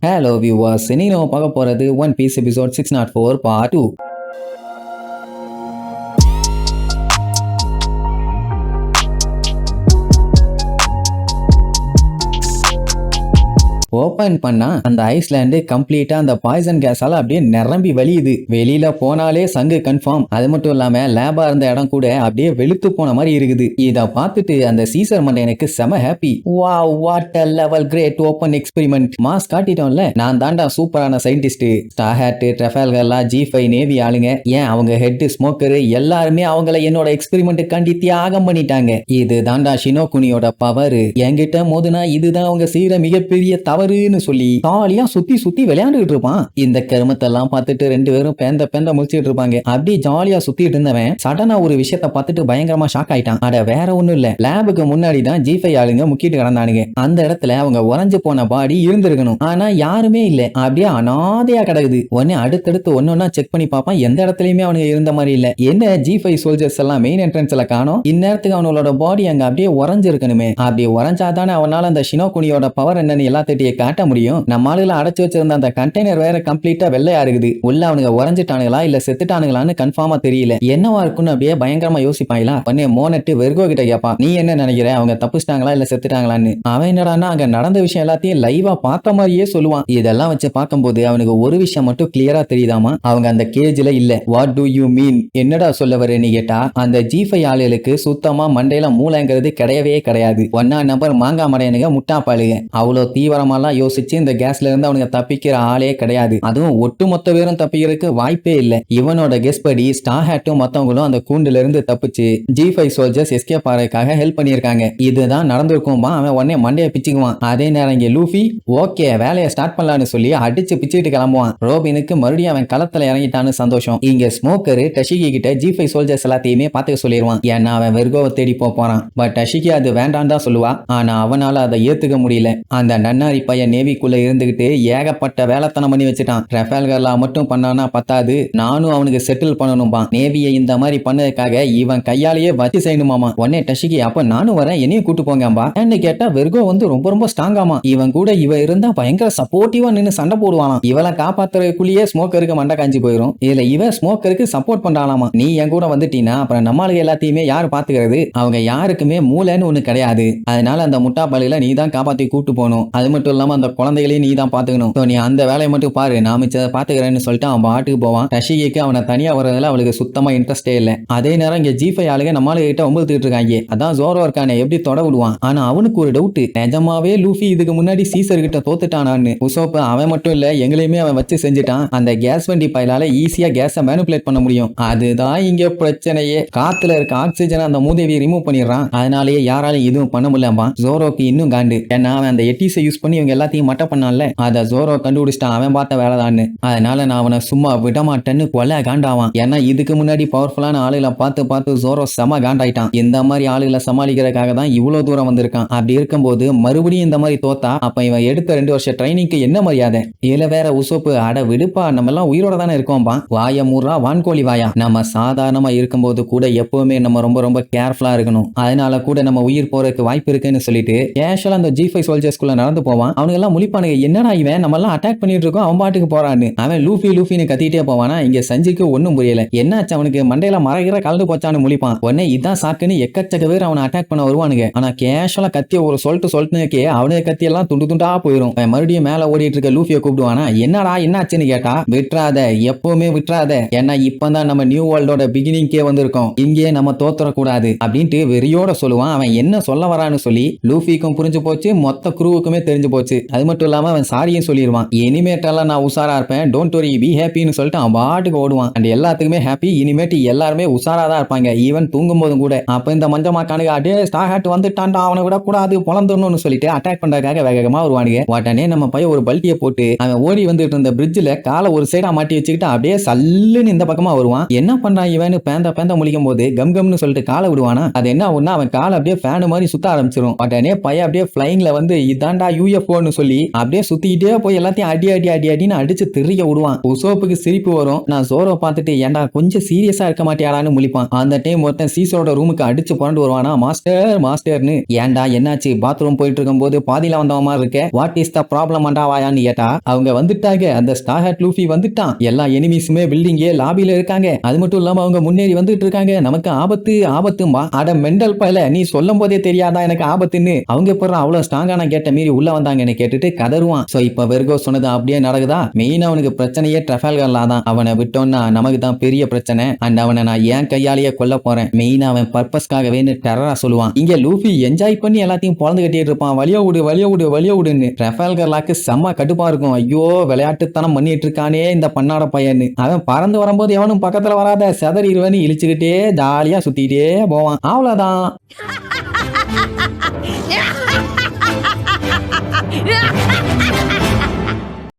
Hello viewers, இன்னைக்கு நம்ம பார்க்க போறது one piece episode 604 part 2. Open பண்ணா அந்த ஐஸ்லாண்டு கம்ப்ளீட்டா அந்த பாய்சன் கேஸால அப்படியே நிரம்பி வலியுது. வெளியில போனாலே சங்கு கன்ஃபார்ம். அது மட்டும் இல்லாம லேபா இருந்த இடம் கூட அப்படியே வெளுத்து போன மாதிரி இருக்குது. இத பார்த்துட்டு அந்த சீசர் மண்டை எனக்கு செம happy. Wow, what a level, great open experiment. Mass காட்டிட்டோம்ல, நான் தாண்டா சூப்பரான சயின்டிஸ்ட். ஸ்டார் ஹேட், ட்ரெஃபால்கர்லாம், G5 நேவி ஆளுங்க, ஏன் அவங்க ஹெட் ஸ்மோக்கரு எல்லாருமே அவங்கள என்னோட எக்ஸ்பெரிமெண்ட்டுக்காண்டி தியாகம் பண்ணிட்டாங்க. இது தாண்டா ஷினோகுனியோட பவர். என்கிட்ட மோதுனா இதுதான் அவங்க செய்யற மிகப்பெரிய தவறுன்னு சொல்லி ஜாலியா சுத்தி சுத்தி விளையாண்டுட்டு இருப்பான். இந்த கருமத்தெல்லாம் பார்த்துட்டு ரெண்டு பேரும் பேந்த முடிச்சிட்டு இருப்பாங்க. அப்படி ஜாலியா சுத்திட்டு இருந்தவன் சடனா ஒரு விஷயத்த பார்த்துட்டு பயங்கரமா ஷாக் ஆயிட்டான். அட வேற ஒண்ணும் இல்ல, லேபுக்கு முன்னாடி தான் G5 ஆளுங்க முக்கிட்டு கிடந்தானுங்க. அந்த இடத்துல அவங்க உறைஞ்சு போன பாடி இருந்திருக்கணும். ஆனா யாருமே இல்ல, அப்படியே அனாதையா கிடக்குது. உடனே அடுத்தடுத்து ஒன்னொன்னா செக் பண்ணி பார்ப்பான். எந்த இடத்துலயுமே அவனுங்க இருந்த மாதிரி இல்ல. என்ன G5 சோல்ஜர்ஸ் எல்லாம் மெயின் என்ட்ரன்ஸ்ல காணோம். இந்நேரத்துக்கு அவனோட பாடி அங்க அப்படியே உறைஞ்சு இருக்கணுமே. அப்படியே உறைஞ்சாதானே அவனால அந்த ஷினோகுனியோட பவர் என்னன்னு எல்லாத்திட்டையும் காட்ட முடியும். நம்ம ஆளுகளை அடைச்சு வச்சிருந்த அந்த கண்டெய்னர் வேற கம்ப்ளீட்டா வெள்ளையா இருக்குது. உள்ள அவனுங்க உறைஞ்சிட்டானுங்களா இல்ல செத்துட்டானுங்களான்னு கன்ஃபார்மா தெரியல. என்னவா இருக்குன்னு அப்படியே பயங்கரமா யோசிப்பாங்களா. உடனே மோனட்டு வெர்கோ கிட்ட கேட்பான், நீ என்ன நினைக்கிற, அவங்க தப்பிச்சிட்டாங்களா இல்ல செத்துட்டாங்களான்னு. அவன் என்னடான்னா அங்க நடந்த விஷயம் எல்லாத்தையும் லைவா பார்த்த மாதிரியே சொல்லுவான். இதெல்லாம் வச்சு பார்க்கும்போது அவனுக்கு ஒரு விஷயம் மட்டும் கிளியரா தெரியுதாமா, அவங்க அந்த கேஜ்ல இல்ல. வாட் டு யூ மீன், என்னடா சொல்ல வரேன்னு கேட்டா, அந்த G5 ஆளுகளுக்கு சுத்தமா மண்டையில மூளைங்கிறது கிடையவே கிடையாது. ஒன்னா நம்பர் மாங்கா மடையனுங்க, முட்டாப்பாளுங்க. அவ்வளோ தீவிரமா யோசிச்சு இந்த கேஸ்ல இருந்து அவனுங்க தப்பிக்கிற ஆளே கிடையாது. அதுவும் ஒட்டுமொத்த பேரும் தப்பிக்கிறதுக்கு வாய்ப்பே இல்ல. இவனோட கெஸ் படி ஸ்டார் ஹேட்டும் மத்தவங்களும் அந்த கூண்டுல இருந்து தப்பிச்சு G5 சோல்ஜர்ஸ் எஸ்கேப் ஆறதுக்காக ஹெல்ப் பண்ணிருக்காங்க. இதுதான் நடந்திருக்கும்பா. அவன் உடனே மண்டையை பிச்சுக்குவான். அதே நேரம் இங்க லூஃபி ஓகே வேலையை ஸ்டார்ட் பண்ணலான்னு சொல்லி அடிச்சு பிச்சுட்டு கிளம்புவான். ரோபினுக்கு மறுபடியும் அவன் களத்துல இறங்கிட்டான்னு சந்தோஷம். இங்க ஸ்மோக்கரு டஷிகி கிட்ட G5 சோல்ஜர்ஸ் எல்லாத்தையுமே பாத்துக்க சொல்லிடுவான். ஏன்னா அவன் வெர்கோவை தேடி போறான். பட் டஷிகி அது வேண்டாம் தான் சொல்லுவா. ஆனா அவனால அதை ஏத்துக்க முடியல. அந்த நன்னாரி பையன் நேவிக்குள்ள இருந்துகிட்டு ஏகப்பட்ட வேலைத்தனம் பண்ணி வச்சுட்டான். ட்ரெஃபால்கர்ல மட்டும் பண்ணானா பத்தாது, நானும் அவனுக்கு செட்டில் பண்ணணும்பா. நேவியை இந்த மாதிரி பண்ணதுக்காக இவன் கையாலேயே வச்சு செய்யணுமாமா. உடனே டஷிகி அப்ப நானும் வரேன், என்னையும் கூட்டு போங்கம்பா என்ன கேட்டா, வெர்கோ வந்து ரொம்ப ஸ்ட்ராங்காமா. இவன் கூட இவ இருந்தா பயங்கர சப்போர்ட்டிவா நின்னு சண்டை போடுவானாம். இவளை காப்பாத்துறதுக்குள்ளேயே ஸ்மோக்கருக்கு மண்டை காஞ்சி போயிடும். இதுல இவன் ஸ்மோக்கருக்கு சப்போர்ட் பண்றானாமா. நீ என் கூட வந்துட்டீனா அப்புறம் நம்மளுக்கு எல்லாத்தையுமே யாரு பாத்துக்கிறது, அவங்க யாருக்குமே மூளைன்னு ஒண்ணு கிடையாது. அதனால அந்த முட்டா பலியில நீ தான் காப்பாத்தி கூட்டு போகணும். அது மட்டும் இல்லாம அந்த குழந்தைகளையும் நீ தான் பாத்துக்கணும். நீ அந்த வேலையை மட்டும் பாரு, நான் மிச்சத்தை பாத்துக்கிறேன்னு சொல்லிட்டு அவன் பாட்டுக்கு போவான். டஷிகிக்கு அவனை தனியா வர்றதுல அவளுக்கு சுத்தமா இன்ட்ரெஸ்டே இல்ல. அதே நேரம் இங்க G5 ஆளுங்க நம்மள கிட்ட ஒம்பதுட்டு இருக்காங்க. அதான் ஜோரோ இருக்கானே எப்படி தொட விடுவான். ஆனா அவனுக்கு ஒரு டவுட், நிஜமாவே லூஃபி இதுக்கு முன்னாடி சீசர் கிட்ட தோத்துட்டானான்னு. உசோப்பு அவன் மட்டும் இல்ல, எங்களையுமே அவன் வச்சு செஞ்சுட்டான். அந்த கேஸ் வண்டி பையலால ஈஸியா கேஸை மேனிபுலேட் பண்ண முடியும். அதுதான் இங்க பிரச்சனையே. காத்துல இருக்க ஆக்சிஜனை அந்த மூதேவியை ரிமூவ் பண்ணிடுறான். அதனாலேயே யாராலும் இதுவும் பண்ண முடியலமா. ஜோரோக்கு இன்னும் காண்டு. ஏன்னா அவன் அந்த எட்டிஸை யூஸ் பண்ணி இவங்க எல்லாத்தையும் மட்ட பண்ணான்ல, அத ஜோரோ கண்டுபிடிச்சிட்டான். அவன் பார்த்த வேலைதான்னு. அதனால நான் அவனை சும்மா விட மாட்டேன்னு கொலை காண்டாவான். ஏன்னா இதுக்கு முன்னாடி பவர்ஃபுல்லான ஆளுகளை பார்த்து ஜோரோ செம காண்டாயிட்டான். இந்த மாதிரி ஆளுகளை சமாளிக்கிறதுக்காக தான் இவ்வளவு தூரம் வந்திருக்கான். அப்படி இருக்கும்போது மறுபடியும் இந்த மாதிரி தோத்தா அப்ப இவன் எடுத்த 2 வருஷ ட்ரைனிங்க்கு என்ன மரியாதை. இதுல வேற உசோப்பு அட விடுப்பா, நம்ம எல்லாம் உயிரோட தானே இருக்கோம்பா. வாய மூறா வான்கோழி வாயா. நம்ம சாதாரணமா இருக்கும்போது கூட எப்பவுமே நம்ம ரொம்ப கேர்ஃபுல்லா இருக்கணும். அதனால கூட நம்ம உயிர் போறதுக்கு வாய்ப்பு இருக்குன்னு சொல்லிட்டு கேஷுவலா அந்த G5 சோல்ஜர்ஸ்குள்ள நடந்து போவான். அவனுங்க எல்லாம் முழிப்பானுங்க, என்னடா இவன் நம்ம எல்லாம் அட்டாக் பண்ணிட்டு இருக்கோம், அவன் பாட்டுக்கு போறான்னு. அவன் லூஃபின்னு கத்திட்டே போவானா. இங்க சஞ்சிக்கு ஒண்ணும் புரியல. என்னாச்சு அவனுக்கு, மண்டையில மரகிற கலந்து போச்சான்னு முழிப்பான். உடனே இதான் சாக்குன்னு எக்கச்சக்க பேர் அவனை அட்டாக் பண்ண வருவானுங்க. ஆனா கேஷுவலா கத்திய ஒரு சொல்லிட்டு அவனுக்கு கத்தி எல்லாம் துண்டு துண்டா போயிடும். மறுபடியும் மேல ஓடிட்டு இருக்க லூஃபியை கூப்பிடுவானா. என்னடா என்னாச்சுன்னு கேட்டா, விட்டுறாத, எப்பவுமே விட்டுறாத. ஏன்னா இப்பதான் நம்ம நியூ வேர்ல்டோட பிகினிங்கே வந்திருக்கோம், இங்கே நம்ம தோத்துறக்கூடாது அப்படின்ட்டு வெறியோட சொல்லுவான். அவன் என்ன சொல்ல வரான்னு சொல்லி லூஃபிக்கும் புரிஞ்சு போச்சு, மொத்த குரூவுக்குமே தெரிஞ்சு போச்சு. அது மட்டும் இல்லாம அவன் சாரியும் சொல்லிடுவான். இனிமேட்டெல்லாம் நான் உசாரா இருப்பேன், டோன்ட் வரி, பி ஹாப்பின்னு சொல்லிட்டு அவன் பாட்டுக்கு ஓடுவான். அண்ட் எல்லாத்துக்குமே ஹாப்பி. இனிமேட்டு எல்லாருமே உசாரா தான் இருப்பாங்க, ஈவன் தூங்கும் போதும் கூட. அப்ப இந்த மஞ்சமாக்கானுங்க அடே ஸ்டார் ஹேட் வந்துட்டான்டா, அவனை விட கூடாது பொழந்துடணும்னு சொல்லிட்டு அட்டாக் பண்றதுக்காக வேகமா வருவானுங்க. உடனே நம்ம பையன் ஒரு பல்ட்டியை போட்டு அவன் ஓடி வந்துட்டு இருந்த பிரிட்ஜில் காலை ஒரு சைடா மாட்டி வச்சுக்கிட்டு அப்படியே சல்லுன்னு இந்த பக்கமா வருவான். என்ன பண்றான் இவனு பேந்த முழிக்கும் போது கம்னு சொல்லிட்டு காலை விடுவானா. அது என்ன ஒண்ணா அவன் காலை அப்படியே ஃபேன் மாதிரி சுத்த ஆரம்பிச்சிடும். உடனே பையன் அப்படியே பிளைங்ல வந்து இதாண்டா UFO போன்னு சொல்லி அப்படியே சுத்திக்கிட்டே போய் எல்லாத்தையும் அடின்னு அடிச்சு தெரிய விடுவான். உசோப்புக்கு சிரிப்பு வரும். நான் ஜோரோ பார்த்துட்டு ஏன்டா கொஞ்சம் சீரியஸா இருக்க மாட்டியாடான்னு முழிப்பான். அந்த டைம் ஒருத்தன் சீசரோட ரூமுக்கு அடிச்சு புரண்டு வருவானா, மாஸ்டர்னு. ஏன்டா என்னாச்சு, பாத்ரூம் போயிட்டு இருக்கும் போது பாதியில வந்தவ மாதிரி இருக்க, வாட் இஸ் த ப்ராப்ளம் வாயான்னு கேட்டா அவங்க வந்துட்டாங்க, அந்த ஸ்டார் ஹேட் லூஃபி வந்துட்டான், எல்லா எனிமீஸுமே பில்டிங்கே லாபியில இருக்காங்க, அது மட்டும் இல்லாம அவங்க முன்னேறி வந்துட்டு இருக்காங்க, நமக்கு ஆபத்துமா. அட மெண்டல் பயல, நீ சொல்லும் போதே தெரியாதா எனக்கு ஆபத்துன்னு. அவங்க போற அவ்வளவு ஸ்ட்ராங்கான கேட்ட மீறி உள்ள வந்தாங்கன்னு கேட்டுட்டு கதருவான். சோ இப்ப வெர்கோ சொன்னது அப்படியே நடக்குதா. மெயின் அவனுக்கு பிரச்சனையே ட்ரஃபால்கர்ல தான். அவனை விட்டோம்னா நமக்கு தான் பெரிய பிரச்சனை. அண்ட் அவனை நான் ஏன் கையாலேயே கொல்ல போறேன், மெயின் அவன் பர்பஸ்க்காகவே டெரரா சொல்லுவான். இங்க லூஃபி என்ஜாய் பண்ணி எல்லாத்தையும் பொழந்து கட்டிட்டு இருப்பான். வலிய விடுன்னு. ட்ரஃபால்கர் லாக்கு செம்ம கடுப்பா இருக்கும். ஐயோ விளையாட்டுத்தனம் பண்ணிட்டு இருக்கானே இந்த பண்ணாட பையன்னு. அவன் பறந்து வரும்போது எவனும் பக்கத்துல வராத செதறிடுவேன்னு இழிச்சுக்கிட்டே ஜாலியா சுத்திட்டே போவான். அவ்வளவுதான்.